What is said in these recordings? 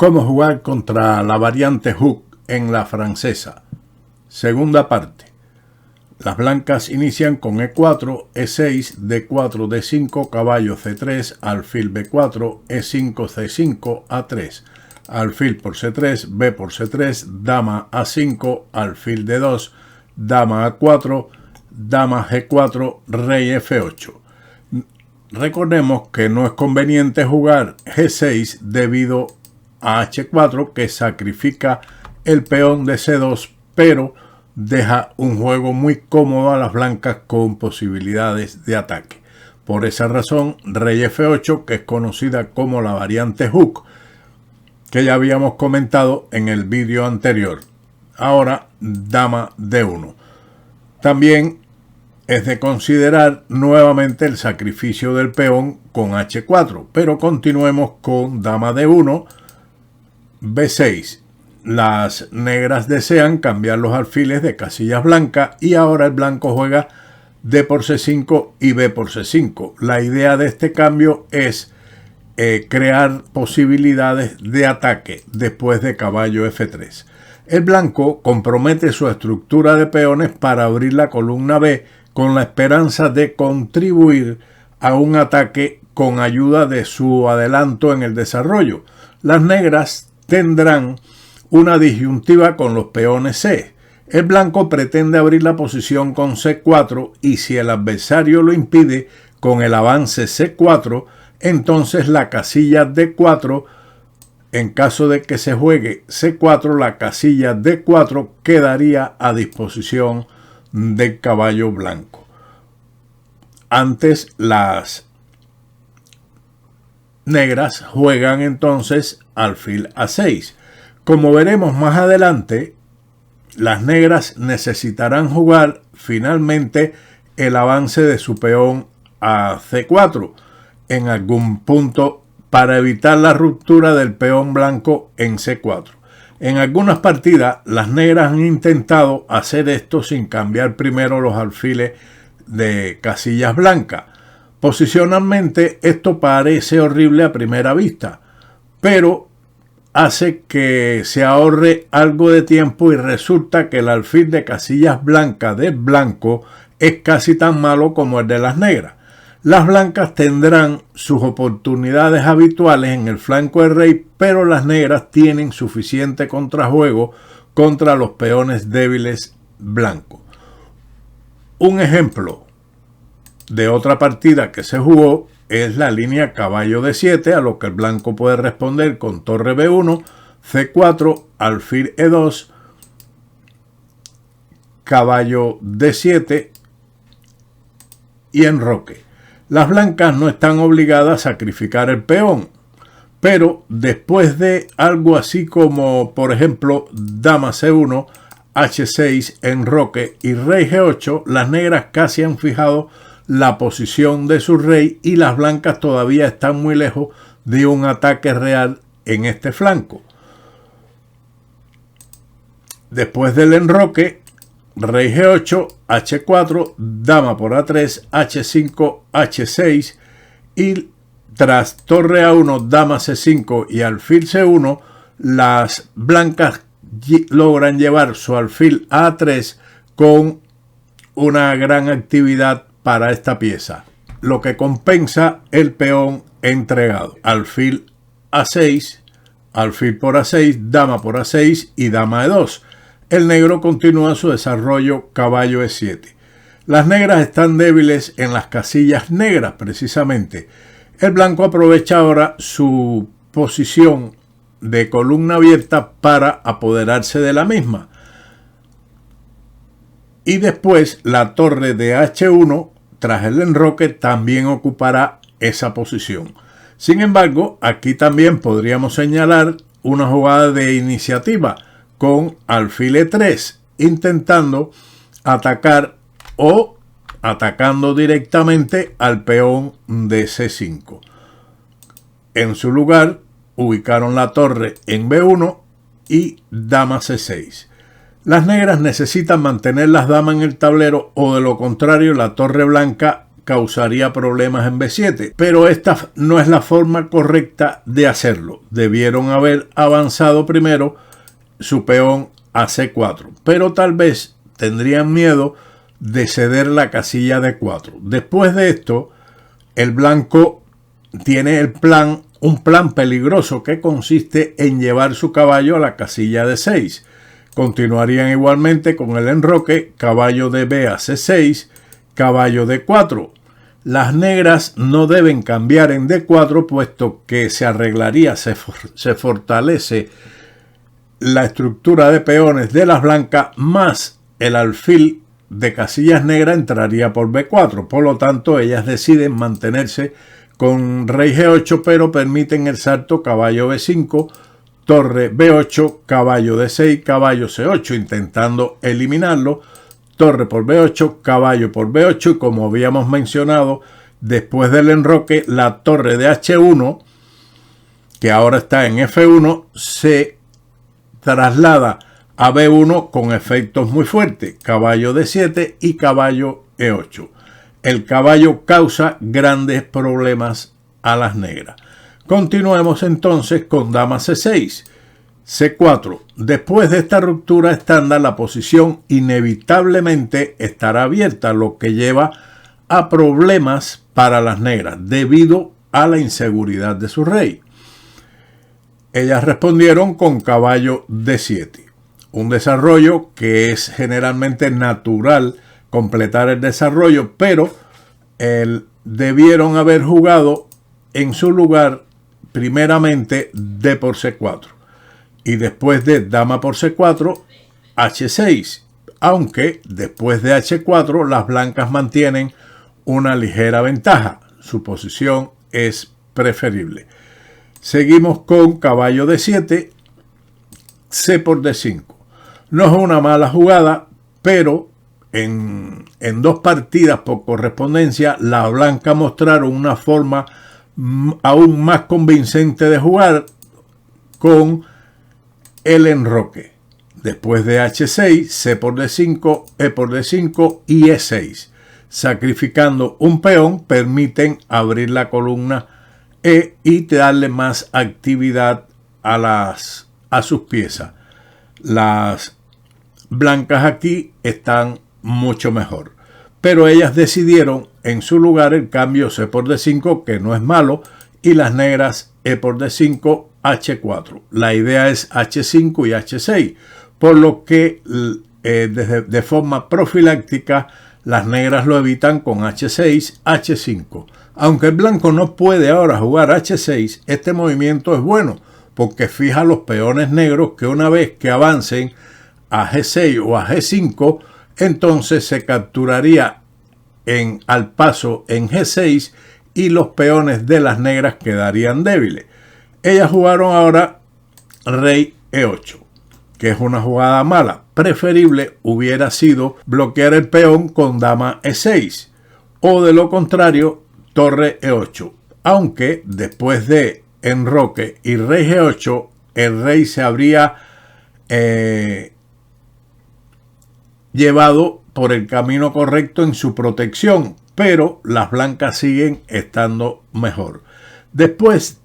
Cómo jugar contra la variante Hook en la francesa. Segunda parte. Las blancas inician con E4, E6, D4, D5, caballo C3, alfil B4, E5, C5, A3, alfil por C3, B por C3, dama A5, alfil D2, dama A4, dama G4, rey F8. Recordemos que no es conveniente jugar G6 debido a H4, que sacrifica el peón de C2, pero deja un juego muy cómodo a las blancas con posibilidades de ataque. Por esa razón, rey F8, que es conocida como la variante Hook, que ya habíamos comentado en el vídeo anterior. Ahora, dama D1. También es de considerar nuevamente el sacrificio del peón con H4, pero continuemos con dama D1, B6. Las negras desean cambiar los alfiles de casillas blancas y ahora el blanco juega D por C5 y B por C5. La idea de este cambio es crear posibilidades de ataque después de caballo F3. El blanco compromete su estructura de peones para abrir la columna B con la esperanza de contribuir a un ataque con ayuda de su adelanto en el desarrollo. Las negras tendrán una disyuntiva con los peones C. El blanco pretende abrir la posición con C4 y si el adversario lo impide con el avance C4, entonces la casilla D4, en caso de que se juegue C4, la casilla D4 quedaría a disposición del caballo blanco. Antes las negras juegan entonces alfil A6. Como veremos más adelante, las negras necesitarán jugar finalmente el avance de su peón a C4 en algún punto para evitar la ruptura del peón blanco en C4. En algunas partidas, las negras han intentado hacer esto sin cambiar primero los alfiles de casillas blancas. Posicionalmente, esto parece horrible a primera vista, pero hace que se ahorre algo de tiempo y resulta que el alfil de casillas blancas del blanco es casi tan malo como el de las negras. Las blancas tendrán sus oportunidades habituales en el flanco del rey, pero las negras tienen suficiente contrajuego contra los peones débiles blancos. Un ejemplo de otra partida que se jugó es la línea caballo D7, a lo que el blanco puede responder con torre B1, C4, alfil E2, caballo D7 y enroque. Las blancas no están obligadas a sacrificar el peón, pero después de algo así como, por ejemplo, dama C1, H6, enroque y rey G8, las negras casi han fijado la posición de su rey y las blancas todavía están muy lejos de un ataque real en este flanco. Después del enroque, rey G8, H4, dama por A3, H5, H6 y tras torre A1, dama C5 y alfil C1, las blancas logran llevar su alfil a A3 con una gran actividad para esta pieza, lo que compensa el peón entregado. Alfil A6, alfil por A6, dama por A6 y dama E2. El negro continúa su desarrollo caballo E7. Las negras están débiles en las casillas negras precisamente. El blanco aprovecha ahora su posición de columna abierta para apoderarse de la misma. Y después la torre de H1 tras el enroque también ocupará esa posición. Sin embargo, aquí también podríamos señalar una jugada de iniciativa con alfil E3, intentando atacar o atacando directamente al peón de C5. En su lugar, ubicaron la torre en B1 y dama C6. Las negras necesitan mantener las damas en el tablero o de lo contrario la torre blanca causaría problemas en B7, pero esta no es la forma correcta de hacerlo. Debieron haber avanzado primero su peón a C4, pero tal vez tendrían miedo de ceder la casilla de 4. Después de esto, el blanco tiene un plan peligroso que consiste en llevar su caballo a la casilla de 6. Continuarían igualmente con el enroque, caballo de B a C6, caballo de 4. Las negras no deben cambiar en D4, puesto que se arreglaría, se fortalece la estructura de peones de las blancas, más el alfil de casillas negras entraría por B4. Por lo tanto, ellas deciden mantenerse con rey G8, pero permiten el salto caballo B5, torre B8, caballo D6, caballo C8, intentando eliminarlo. Torre por B8, caballo por B8, y como habíamos mencionado, después del enroque, la torre de H1, que ahora está en F1, se traslada a B1 con efectos muy fuertes, caballo D7 y caballo E8. El caballo causa grandes problemas a las negras. Continuemos entonces con dama C6, C4. Después de esta ruptura estándar, la posición inevitablemente estará abierta, lo que lleva a problemas para las negras debido a la inseguridad de su rey. Ellas respondieron con caballo D7, un desarrollo que es generalmente natural completar el desarrollo, pero debieron haber jugado en su lugar primeramente D por C4 y después de dama por C4 H6, aunque después de H4 las blancas mantienen una ligera ventaja, su posición es preferible. Seguimos con caballo D7, C por D5. No es una mala jugada, pero en 2 partidas por correspondencia, las blancas mostraron una forma aún más convincente de jugar con el enroque. Después de H6, C por D5, E por D5 y E6. Sacrificando un peón, permiten abrir la columna E y darle más actividad a sus piezas. Las blancas aquí están mucho mejor, pero ellas decidieron en su lugar el cambio C por D5, que no es malo, y las negras E por D5, H4. La idea es H5 y H6, por lo que de forma profiláctica las negras lo evitan con H6, H5. Aunque el blanco no puede ahora jugar H6, este movimiento es bueno porque fija los peones negros que una vez que avancen a G6 o a G5, entonces se capturaría al paso en G6 y los peones de las negras quedarían débiles. Ellas jugaron ahora rey E8, que es una jugada mala. Preferible hubiera sido bloquear el peón con dama E6 o de lo contrario torre E8, aunque después de enroque y rey G8 el rey se habría llevado por el camino correcto en su protección, pero las blancas siguen estando mejor. Después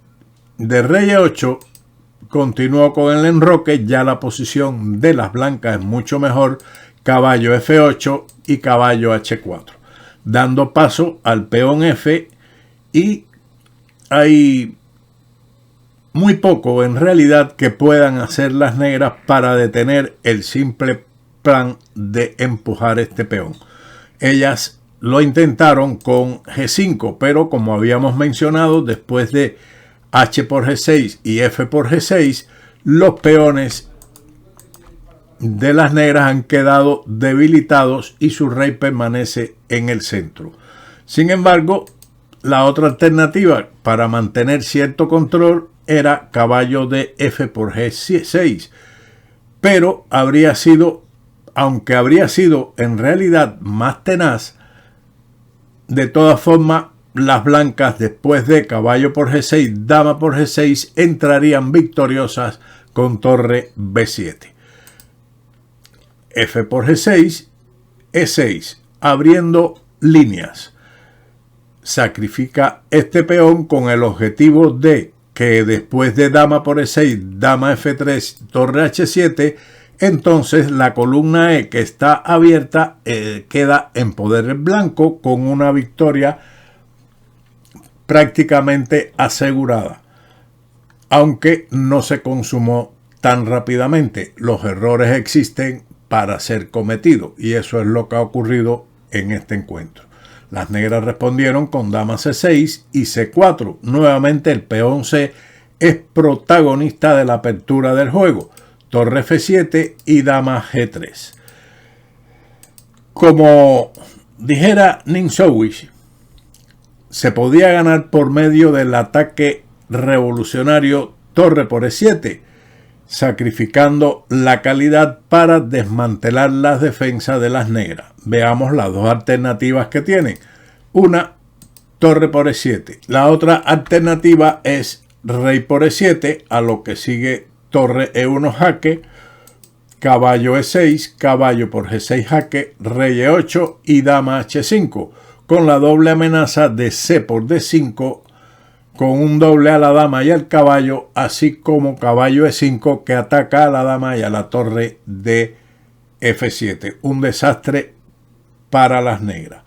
de rey E8 continuó con el enroque, ya la posición de las blancas es mucho mejor, caballo F8 y caballo H4, dando paso al peón F, y hay muy poco en realidad que puedan hacer las negras para detener el simple plan de empujar este peón. Ellas lo intentaron con G5, pero como habíamos mencionado, después de H por G6 y F por G6, los peones de las negras han quedado debilitados y su rey permanece en el centro. Sin embargo, la otra alternativa para mantener cierto control era caballo de F por G6, pero aunque habría sido en realidad más tenaz, de todas formas las blancas después de caballo por G6, dama por G6 entrarían victoriosas con torre B7. F por G6, E6, abriendo líneas. sacrifica este peón con el objetivo de que después de dama por E6, dama F3, torre H7, entonces la columna E que está abierta queda en poder blanco con una victoria prácticamente asegurada, aunque no se consumó tan rápidamente. Los errores existen para ser cometidos y eso es lo que ha ocurrido en este encuentro. Las negras respondieron con dama C6 y C4. Nuevamente el peón C es protagonista de la apertura del juego. Torre F7 y dama G3. Como dijera Ninsowish, se podía ganar por medio del ataque revolucionario torre por E7, sacrificando la calidad para desmantelar las defensas de las negras. Veamos las dos alternativas que tienen. Una, torre por E7. La otra alternativa es rey por E7, a lo que sigue torre E1 jaque, caballo E6, caballo por G6 jaque, rey E8 y dama H5, con la doble amenaza de C por D5, con un doble a la dama y al caballo, así como caballo E5 que ataca a la dama y a la torre de F7. Un desastre para las negras.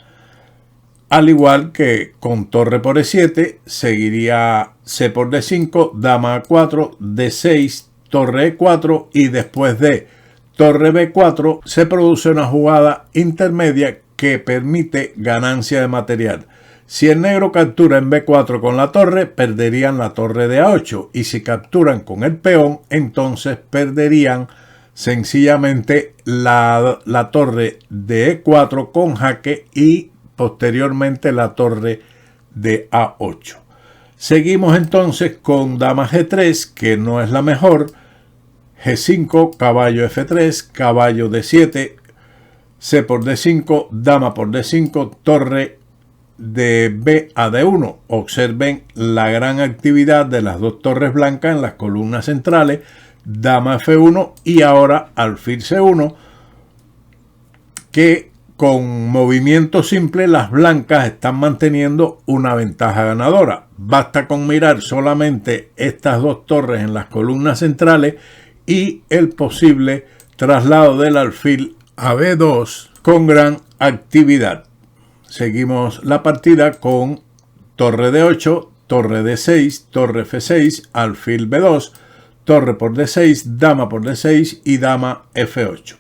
Al igual que con torre por E7, seguiría C por D5, dama A4, D6, torre E4 y después de torre B4 se produce una jugada intermedia que permite ganancia de material. Si el negro captura en B4 con la torre, perderían la torre de A8 y si capturan con el peón, entonces perderían sencillamente la torre de E4 con jaque y posteriormente la torre de A8. Seguimos entonces con dama G3, que no es la mejor. G5, caballo F3, caballo D7, C por D5, dama por D5, torre de B a D1. Observen la gran actividad de las dos torres blancas en las columnas centrales, dama F1 y ahora alfil C1, que con movimiento simple las blancas están manteniendo una ventaja ganadora. Basta con mirar solamente estas dos torres en las columnas centrales y el posible traslado del alfil a B2 con gran actividad. Seguimos la partida con torre D8, torre D6, torre F6, alfil B2, torre por D6, dama por D6 y dama F8.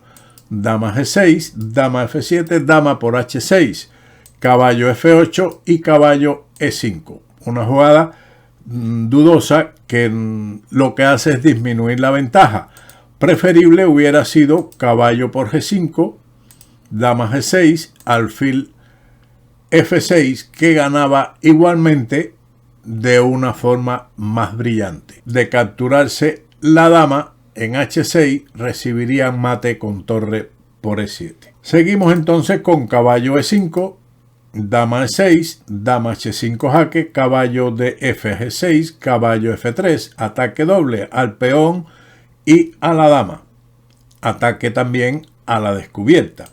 Dama G6, dama F7, dama por H6, caballo F8 y caballo E5. Una jugada dudosa que lo que hace es disminuir la ventaja. Preferible hubiera sido caballo por G5, dama G6, alfil F6, que ganaba igualmente de una forma más brillante. De capturarse la dama en H6, recibirían mate con torre por E7. Seguimos entonces con caballo E5, dama E6, dama H5 jaque, caballo de F a G6, caballo F3, ataque doble al peón y a la dama. Ataque también a la descubierta.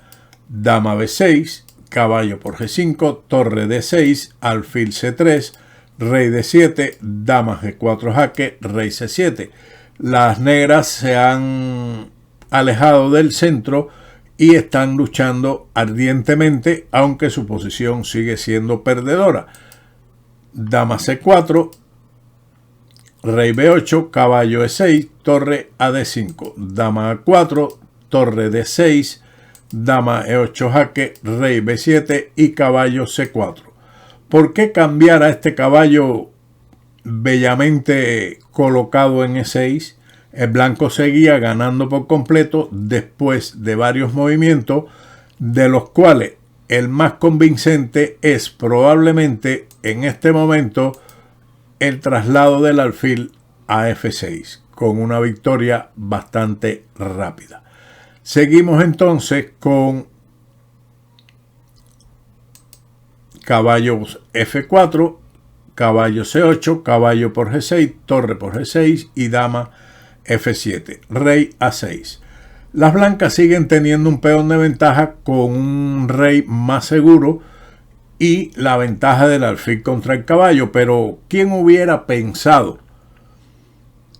Dama B6, caballo por G5, torre D6, alfil C3, rey D7, dama G4 jaque, rey C7. Las negras se han alejado del centro y están luchando ardientemente, aunque su posición sigue siendo perdedora. Dama C4, rey B8, caballo E6, torre a D5, dama A4, torre D6, dama E8 jaque, rey B7 y caballo C4. ¿Por qué cambiar a este caballo bellamente colocado en E6? El blanco seguía ganando por completo después de varios movimientos, de los cuales el más convincente es probablemente en este momento el traslado del alfil a F6, con una victoria bastante rápida. Seguimos entonces con caballo F4, caballo C8, caballo por G6, torre por G6 y dama F7, rey A6. Las blancas siguen teniendo un peón de ventaja con un rey más seguro y la ventaja del alfil contra el caballo. Pero ¿quién hubiera pensado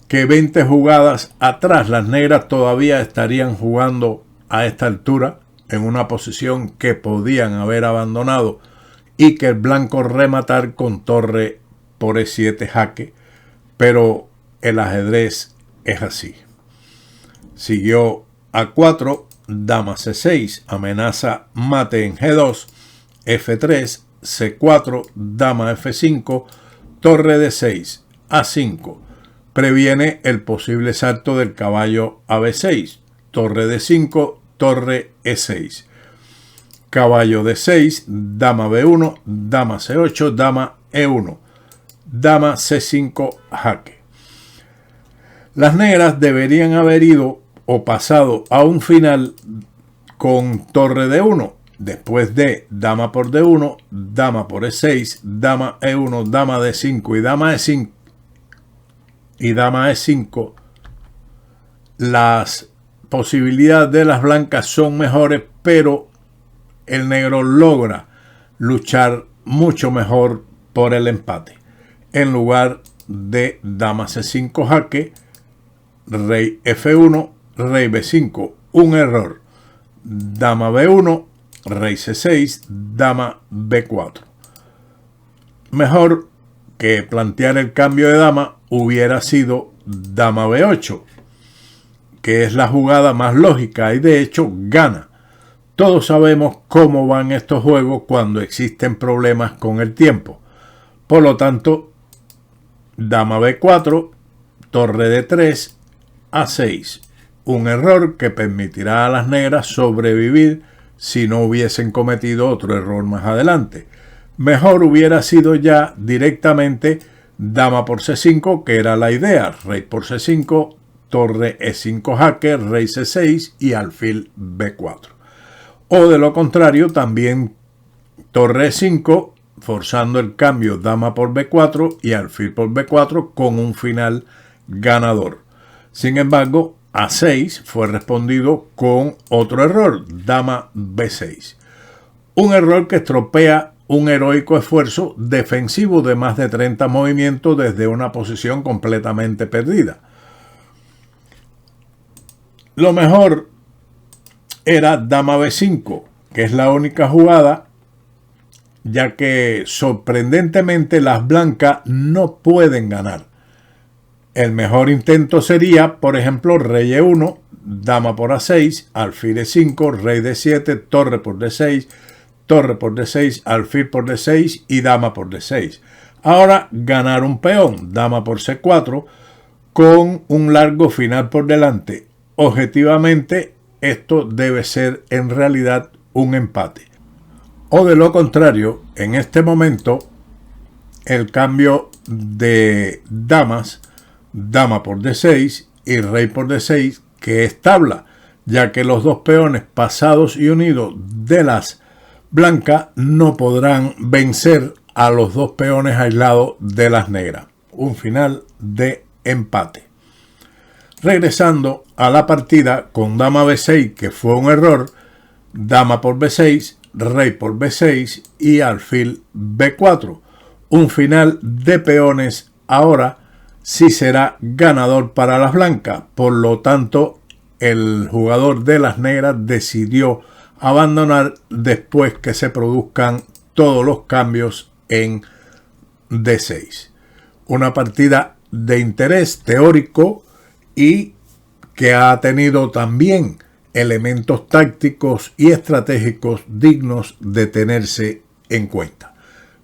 que 20 jugadas atrás las negras todavía estarían jugando a esta altura en una posición que podían haber abandonado y que el blanco rematar con torre por E7 jaque? Pero el ajedrez es así. Siguió A4, dama C6, amenaza mate en G2, F3, C4, dama F5, torre D6, A5. Previene el posible salto del caballo a B6, torre D5, torre E6. Caballo D6, dama B1, dama C8, dama E1, dama C5 jaque. Las negras deberían haber ido o pasado a un final con torre D1, después de dama por D1, dama por E6, dama E1, dama D5 y dama E5 y dama E5. Las posibilidades de las blancas son mejores, pero el negro logra luchar mucho mejor por el empate. En lugar de dama C5 jaque, rey F1, rey B5, un error. Dama B1, rey C6, dama B4. Mejor que plantear el cambio de dama hubiera sido dama B8, que es la jugada más lógica y de hecho gana. Todos sabemos cómo van estos juegos cuando existen problemas con el tiempo. Por lo tanto, dama B4, torre D3, A6. Un error que permitirá a las negras sobrevivir si no hubiesen cometido otro error más adelante. Mejor hubiera sido ya directamente dama por C5, que era la idea. Rey por C5, torre E5 jaque, rey C6 y alfil B4. O de lo contrario, también torre E5, forzando el cambio dama por B4 y alfil por B4 con un final ganador. Sin embargo, A6 fue respondido con otro error, dama B6. Un error que estropea un heroico esfuerzo defensivo de más de 30 movimientos desde una posición completamente perdida. Lo mejor era dama B5, que es la única jugada, ya que sorprendentemente las blancas no pueden ganar. El mejor intento sería, por ejemplo, rey E1, dama por A6, alfil E5, rey D7, torre por D6, torre por D6, alfil por D6 y dama por D6. Ahora ganar un peón, dama por C4, con un largo final por delante. Objetivamente, esto debe ser en realidad un empate. O de lo contrario, en este momento, el cambio de damas, dama por D6 y rey por D6, que es tabla, ya que los dos peones pasados y unidos de las blancas no podrán vencer a los dos peones aislados de las negras. Un final de empate. Regresando a la partida con dama B6, que fue un error, dama por B6, rey por B6 y alfil B4. Un final de peones ahora sí será ganador para las blancas. Por lo tanto, el jugador de las negras decidió abandonar después que se produzcan todos los cambios en D6. Una partida de interés teórico y que ha tenido también elementos tácticos y estratégicos dignos de tenerse en cuenta.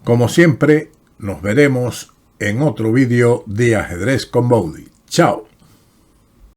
Como siempre, nos veremos en otro vídeo de Ajedrez con Bowdy. Chao.